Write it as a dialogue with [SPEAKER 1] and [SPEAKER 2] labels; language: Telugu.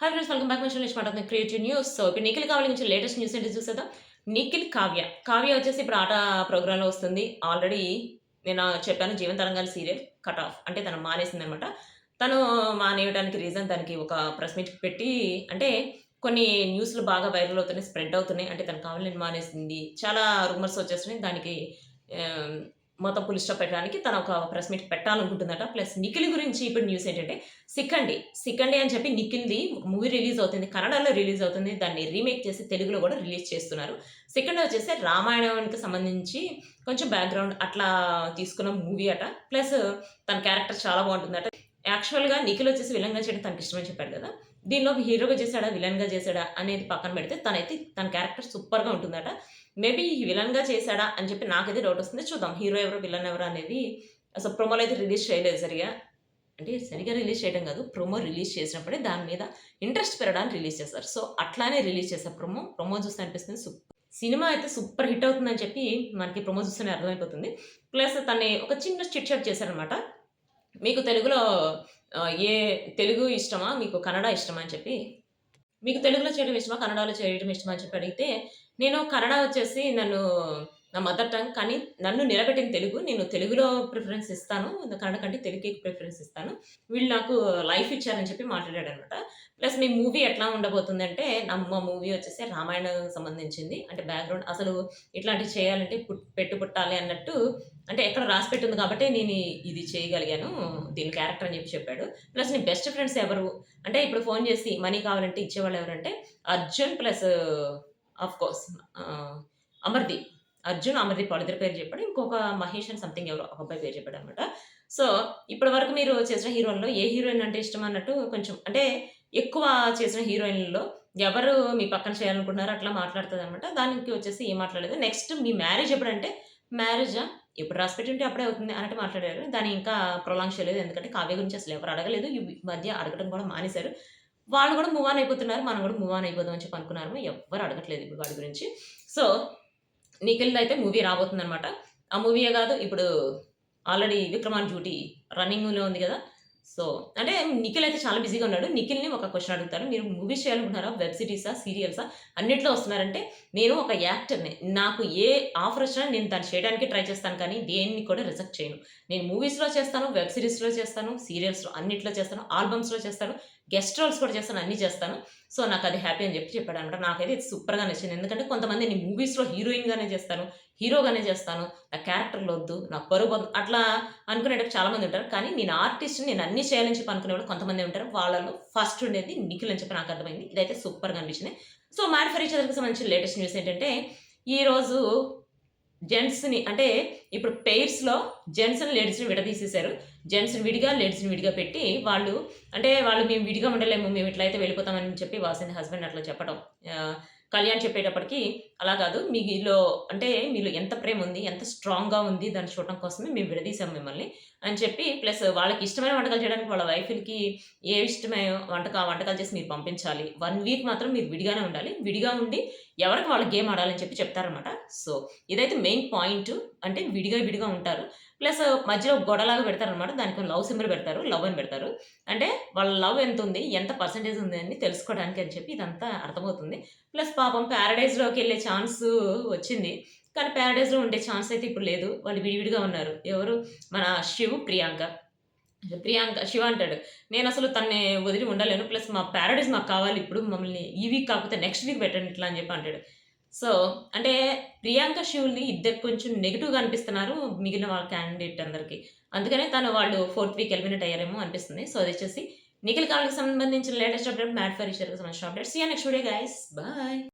[SPEAKER 1] Hi friends, welcome back my channel మాట్లాడుతుంది క్రియేటివ్ న్యూస్. సో ఇప్పుడు నిఖిల్ కావ్య నుంచి లేటెస్ట్ న్యూస్ ఏంటి చూసేద్దాం. నిఖిల్ కావ్య వచ్చేసి ఇప్పుడు ఆట ప్రోగ్రామ్‌లో వస్తుంది. ఆల్రెడీ నేను చెప్పాను, జీవన తరంగాలు సీరియల్ కట్ ఆఫ్ అంటే తను మానేసిందనమాట. తను మానేయడానికి రీజన్ తనకి ఒక ప్రెస్ మీట్ పెట్టి అంటే కొన్ని న్యూస్‌లు బాగా వైరల్ అవుతున్నాయి, స్ప్రెడ్ అవుతున్నాయి. అంటే తను కావాలని మానేసింది. చాలా రూమర్స్ వచ్చేస్తున్నాయి. దానికి ఆహ్, మొత్తం ఫుల్ స్టాప్ పెట్టడానికి తను ఒక ప్రెస్ మీట్ పెట్టాలనుకుంటుందట. ప్లస్ నిఖిల్ గురించి ఇప్పుడు న్యూస్ ఏంటంటే 'సికండి' అని చెప్పి నిఖిల్‌ది ఒక మూవీ రిలీజ్ అవుతుంది. కన్నడలో రిలీజ్ అవుతుంది. దాన్ని రీమేక్ చేసి తెలుగులో కూడా రిలీజ్ చేస్తున్నారు. 'సికండి' వచ్చేసి రామాయణానికి సంబంధించి కొంచెం బ్యాక్‌గ్రౌండ్ అట్లా తీసుకున్న మూవీ అట. ప్లస్ తన క్యారెక్టర్ చాలా బావుంటుందట. యాక్చువల్‌గా నిఖిల్ వచ్చేసి విలన్‌గా చేయడం తనకిష్టమని చెప్పాడు కదా! దీనిలో హీరోగా చేసాడా? విలన్‌గా చేసాడా? అనేది పక్కన పెడితే తనైతే తన క్యారెక్టర్ సూపర్‌గా ఉంటుందట. మేబీ విలన్‌గా చేసాడా అని చెప్పి నాకైతే డౌటొస్తుంది. చూద్దాం హీరో ఎవరు? విలన్ ఎవరు? అనేది అసలు ప్రోమోలో అయితే రిలీజ్ చేయలేదు సరిగ్గా. అంటే సరిగ్గా రిలీజ్ చేయడం కాదు. ప్రోమో రిలీజ్ చేసినప్పుడే దాని మీద ఇంట్రెస్ట్ పెరగడానికి రిలీజ్ చేస్తారు. సో, అట్లానే రిలీజ్ చేశారు ప్రోమో. ప్రోమో చూస్తే అనిపిస్తుంది సినిమా అయితే సూపర్ హిట్ అవుతుందని చెప్పి మనకి ప్రోమో చూస్తేనే అర్థమైపోతుంది. ప్లస్ తనని ఒక చిన్న చిట్ చాట్ చేశారనమాట. మీకు తెలుగులో తెలుగు ఇష్టమా? మీకు కన్నడ ఇష్టమా? అని చెప్పి. మీకు తెలుగులో చేయడం ఇష్టమా? కన్నడలో చేయడం ఇష్టమా? అని చెప్పి అడిగితే, నేను కన్నడ వచ్చేసి నా మదర్ టంగ్. కానీ నన్ను నిలబెట్టింది తెలుగు. నేను తెలుగులో ప్రిఫరెన్స్ ఇస్తాను. కన్నడ కంటే తెలుగుకే ప్రిఫరెన్స్ ఇస్తాను. వీళ్ళు నాకు లైఫ్ ఇచ్చారని చెప్పి మాట్లాడాడనమాట. ప్లస్ మీ మూవీ ఎట్లా ఉండబోతుందంటే, మా మూవీ వచ్చేసి రామాయణం సంబంధించింది. అంటే బ్యాక్‌గ్రౌండ్ అసలు ఇట్లాంటివి చేయాలంటే పుట్టాలి అన్నట్టు అంటే ఎక్కడో రాసి పెట్టుంది కాబట్టే నేను ఇది చేయగలిగాను. దీని క్యారెక్టర్ అని చెప్పాడు. ప్లస్ నీ బెస్ట్ ఫ్రెండ్స్ ఎవరు? అంటే ఇప్పుడు ఫోను చేసి మనీ కావాలంటే ఇచ్చేవాళ్ళు ఎవరంటే అర్జున్ ప్లస్ ఆఫ్‌కోర్స్ అమర్‌దీప్. అర్జున్, అమర్‌దీప్ వాళ్ళిద్దరి పేరు చెప్పాడు. ఇంకొక మహేష్ అని సంథింగ్ ఎవరో ఒక అబ్బాయి పేరు చెప్పాడనమాట. సో, ఇప్పటి వరకు మీరు చేసిన హీరోల్లో ఏ హీరోయిన్ అంటే ఇష్టం అన్నట్టు కొంచెం అంటే ఎక్కువ చేసిన హీరోయిన్‌లలో ఎవరు మీ పక్కన చేయాలనుకుంటున్నారో అట్లా మాట్లాడుతదనమాట. దానికి వచ్చేసి ఏం మాట్లాడలేదు. నెక్స్ట్ మీ మ్యారేజ్ ఎప్పుడంటే, మ్యారేజా? ఎప్పుడు రాసిపెట్టుంటే అప్పుడే అవుతుంది అన్నట్టు మాట్లాడారు. దాన్ని ఇంకా ప్రొలాంగ్ చేయలేదు. ఎందుకంటే కావ్య గురించి అసలు ఎవరు అడగలేదు. ఈ మధ్య అడగడం కూడా మానేశారు. వాళ్ళు కూడా మూవ్ ఆన్ అయిపోతున్నారు. మనం కూడా మూవ్ ఆన్ అయిపోదాం అని చెప్పి అనుకున్నారు. ఎవ్వరు అడగట్లేదు ఇప్పుడు వాడి గురించి. సో, నిఖిల్‌దయితే మూవీ రాబోతుందనమాట. ఆ మూవీయే గాదు, ఇప్పుడు ఆల్రెడీ 'విక్రమాన్ డ్యూటీ' రన్నింగ్‌లో ఉంది గదా! సో, అంటే నిఖిల్ అయితే చాలా బిజీగా ఉన్నాడు. నిఖిల్‌ని ఒక క్వెషన్ అడుగుతాను. మీరు మూవీస్ చేయాలనుకుంటున్నారా? వెబ్ సీరీసా? సీరియల్సా? అన్నిట్లో వస్తున్నారంటే, నేను ఒక యాక్టర్‌ని. నాకు ఏ ఆఫర్ వచ్చినా నేను దాన్ని చేయడానికి ట్రై చేస్తాను కానీ, దేన్ని కూడా రిజెక్ట్ చేయను. నేను మూవీస్‌లో చేస్తాను, వెబ్ సీరీస్‌లో చేస్తాను, సీరియల్స్‌లో అన్నిట్లో చేస్తాను, ఆల్బమ్స్‌లో చేస్తాను, గెస్ట్ రోల్స్ కూడా చేస్తాను, అన్నీ చేస్తాను. సో, నాకది హ్యాపీ అని చెప్పాడనమాట. నాకైతే ఇది సూపర్‌గా నచ్చింది. ఎందుకంటే కొంతమంది నేను మూవీస్‌లో హీరోయిన్‌గానే చేస్తాను, హీరోగానే చేస్తాను, నా క్యారెక్టర్‌లొద్దు, నా పరువు అట్లా అనుకునేటప్పుడు చాలామంది ఉంటారు. కానీ నేను ఆర్టిస్ట్‌ని, నేను అన్నీ చేయాలని చెప్పి అనుకునేవాళ్ళు కొంతమందే ఉంటారు. వాళ్ళలో ఫస్ట్ ఉండేది నిఖిల్ అని చెప్పి నాకు అర్థమైంది. ఇదైతే సూపర్‌గా అనిపించింది. సో, 'మ్యాడ్ ఫర్ ఈచ్ అదర్‌కి' సంబంధించిన లేటెస్ట్ న్యూస్ ఏంటంటే, ఈరోజు జెంట్స్‌ని అంటే ఇప్పుడు పెయిర్స్‌లో జెంట్స్‌ని, లేడీస్‌ని విడదీసేసారు. జెంట్స్‌ని విడిగా, లేడీస్‌ని విడిగా పెట్టి వాళ్ళు మేము విడిగా ఉండలేము. మేము ఇట్లయితే వెళ్ళిపోతామని చెప్పి వాసింది హస్బెండ్ అట్లా చెప్పడం. కళ్యాణ్ చెప్పేటప్పటికి అలా కాదు. మీలో ఎంత ప్రేముంది, ఎంత స్ట్రాంగ్‌గా ఉంది దాన్ని చూడటం కోసమే మేము విడదీసాం మిమ్మల్ని అని చెప్పి ప్లస్ వాళ్ళకి ఇష్టమైన వంటకాలు చేయడానికి వాళ్ళ వైఫ్‌లకి ఏ ఇష్టమో ఆ వంటకాలు చేసి మీరు పంపించాలి. 1 వీక్ మాత్రం మీరు విడిగానే ఉండాలి. విడిగా ఉండి ఎవరికి వాళ్ళు గేమ్ ఆడాలని చెప్పి చెప్తారనమాట. సో, ఇదైతే మెయిన్ పాయింటు. అంటే విడిగా ఉంటారు. ప్లస్ మధ్యలో గొడవలాగా పెడతారనమాట. దానికి లవ్ సింబల్ పెడతారు. లవ్ అని పెడతారు. అంటే వాళ్ళ లవ్ ఎంతుంది, ఎంత పర్సెంటేజ్ ఉంది అని తెలుసుకోవడానికి అని చెప్పి ఇదంతా అర్థమవుతుంది. ప్లస్ పాపం పారడైజ్‌లోకెళ్ళే ఛాన్సు వచ్చింది. కానీ పారడైజ్‌లో ఉండే ఛాన్స్ అయితే ఇప్పుడు లేదు. వాళ్ళు విడివిడిగా ఉన్నారు. ఎవరు? మన ప్రియాంక. శివ అంటాడు, "నేనసలు తన్ని వదిలి ఉండలేను. ప్లస్ మా పారడైజ్ మాకు కావాలి ఇప్పుడు. మమ్మల్ని ఈ వీక్ కాకపోతే నెక్స్ట్ వీక్ పెట్టండి ఇట్లా" అని చెప్పి అంటాడు. సో, అంటే ప్రియాంక, శివుల్ని ఇద్దరు కొంచెం నెగెటివ్‌గా అనిపిస్తున్నారు మిగిలిన వాళ్ళ క్యాండిడేట్ అందరికి. అందుకనే వాళ్ళు ఫోర్త్ వీక్ ఎలిమినేట్ అయ్యారేమో అనిపిస్తుంది. సో, అదొచ్చేసి నిఖిల్ కావ్యకి సంబంధించిన latest update, mad for each అదర్‌కి సంబంధించిన updates. See you next video guys. Bye.